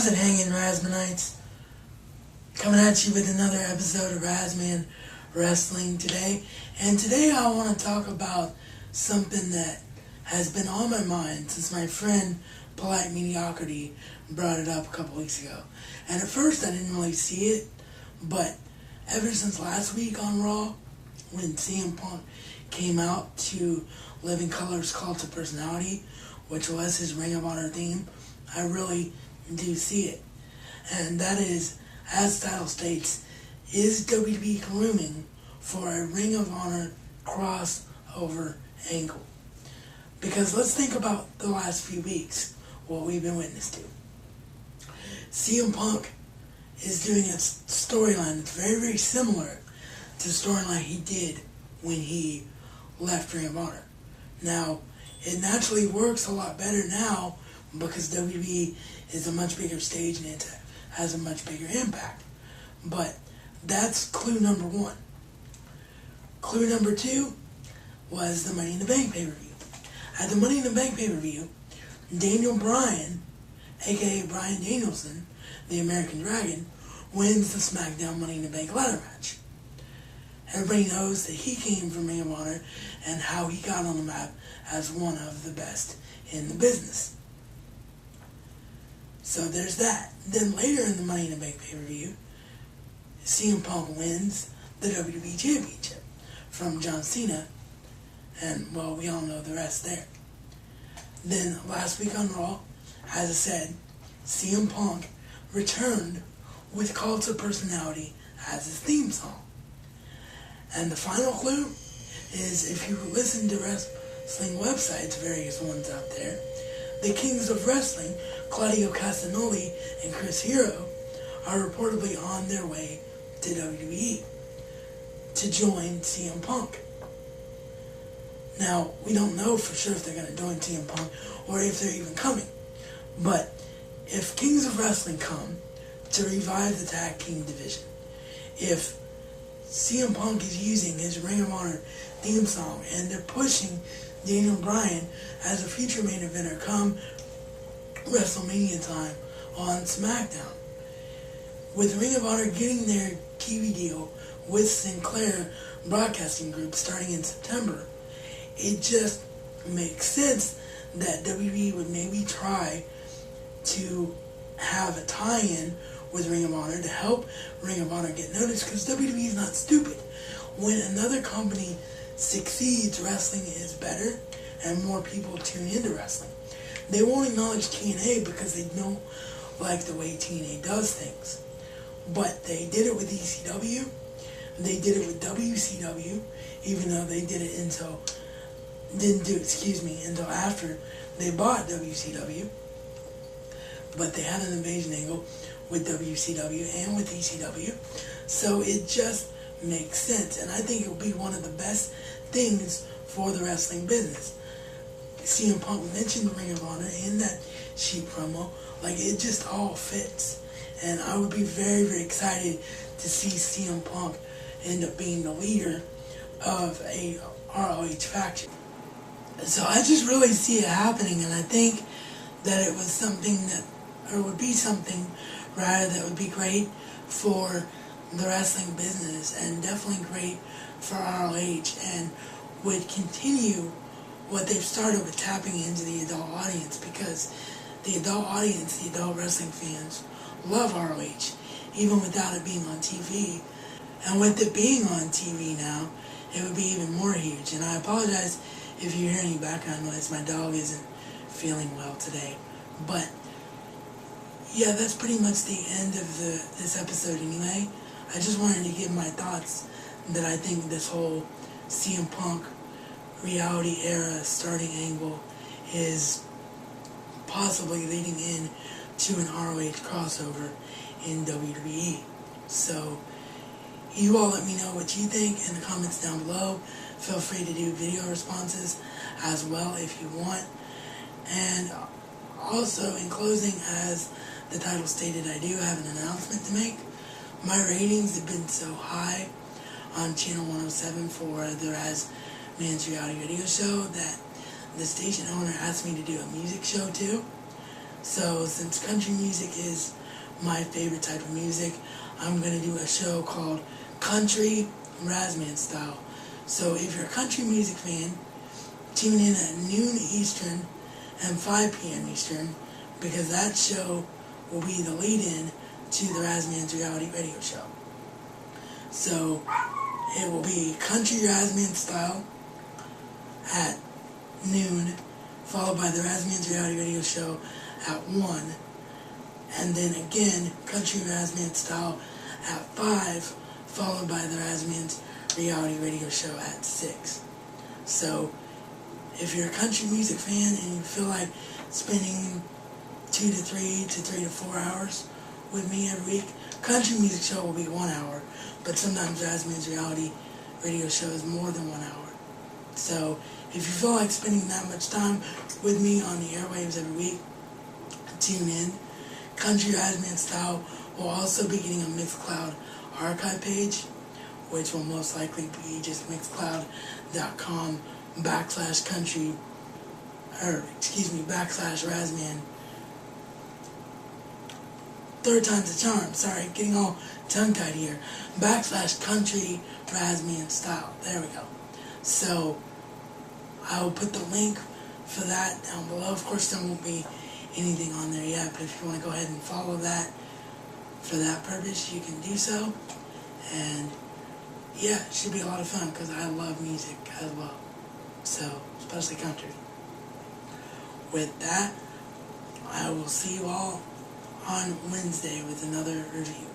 How's it hanging, Razmanites? Coming at you with another episode of Razman Wrestling today. And today I want to talk about something that has been on my mind since my friend Polite Mediocrity brought it up a couple weeks ago. And at first I didn't really see it, but ever since last week on Raw, when CM Punk came out to Living Color's Cult of Personality, which was his Ring of Honor theme, I really do see it. And that is, as the title states, is WWE grooming for a Ring of Honor crossover angle? Because let's think about the last few weeks, what we've been witness to. CM Punk is doing a storyline that's very, very similar to the storyline he did when he left Ring of Honor. Now, it naturally works a lot better now because WWE is a much bigger stage and it has a much bigger impact. But that's clue number one. Clue number two was the Money in the Bank pay-per-view. At the Money in the Bank pay-per-view, Daniel Bryan, aka Bryan Danielson, the American Dragon, wins the SmackDown Money in the Bank ladder match. Everybody knows that he came from Ring of Honor and how he got on the map as one of the best in the business. So there's that. Then later in the Money in the Bank pay-per-view, CM Punk wins the WWE Championship from John Cena, and, well, we all know the rest there. Then last week on Raw, as I said, CM Punk returned with Cult of Personality as his theme song. And the final clue is, if you listen to wrestling websites, various ones out there, the Kings of Wrestling, Claudio Castagnoli and Chris Hero, are reportedly on their way to WWE to join CM Punk. Now, we don't know for sure if they're going to join CM Punk or if they're even coming. But if Kings of Wrestling come to revive the tag team division, if CM Punk is using his Ring of Honor theme song and they're pushing Daniel Bryan as a future main eventer come WrestleMania time on SmackDown, with Ring of Honor getting their TV deal with Sinclair Broadcasting Group starting in September, it just makes sense that WWE would maybe try to have a tie-in with Ring of Honor to help Ring of Honor get noticed, because WWE is not stupid. When another company succeeds, wrestling is better and more people tune into wrestling. They won't acknowledge TNA because they don't like the way TNA does things. But they did it with ECW, they did it with WCW, even though they did it until after they bought WCW. But they had an invasion angle with WCW and with ECW. So it just makes sense. And I think it will be one of the best things for the wrestling business. CM Punk mentioned the Ring of Honor in that Sheet promo. Like, it just all fits. And I would be very, very excited to see CM Punk end up being the leader of a ROH faction. So I just really see it happening, and I think that it was something that, or would be something rather, that would be great for the wrestling business and definitely great for ROH, and would continue what they've started with tapping into the adult audience, because the adult audience, the adult wrestling fans, love ROH, even without it being on TV. And with it being on TV now, it would be even more huge. And I apologize if you hear any background noise. My dog isn't feeling well today. But yeah, that's pretty much the end of this episode anyway. I just wanted to give my thoughts that I think this whole CM Punk reality era starting angle is possibly leading in to an ROH crossover in WWE. So you all let me know what you think in the comments down below. Feel free to do video responses as well if you want. And also, in closing, as the title stated, I do have an announcement to make. My ratings have been so high on Channel 107 for the Razman's Reality Radio Show that the station owner asked me to do a music show too. So since country music is my favorite type of music, I'm going to do a show called Country Razzman Style. So if you're a country music fan, tune in at noon Eastern and 5 p.m. Eastern, because that show will be the lead-in to the Razzman's reality radio show. So it will be Country Razzman Style at noon, followed by the Razzman's reality radio show at 1, and then again Country Razzman Style at 5, followed by the Razzman's reality radio show at 6. So if you're a country music fan and you feel like spending 2 to 3 to 4 hours with me every week, country music show will be 1 hour, but sometimes Razzman's reality radio show is more than 1 hour. So if you feel like spending that much time with me on the airwaves every week, tune in. Country Razzman Style will also be getting a Mixcloud archive page, which will most likely be just mixcloud.com/country, /Razzman. Third time's a charm. Sorry, getting all tongue-tied here. /country Razzman Style. There we go. So I will put the link for that down below. Of course, there won't be anything on there yet, but if you want to go ahead and follow that for that purpose, you can do so. And yeah, it should be a lot of fun because I love music as well. So, especially country. With that, I will see you all on Wednesday with another review.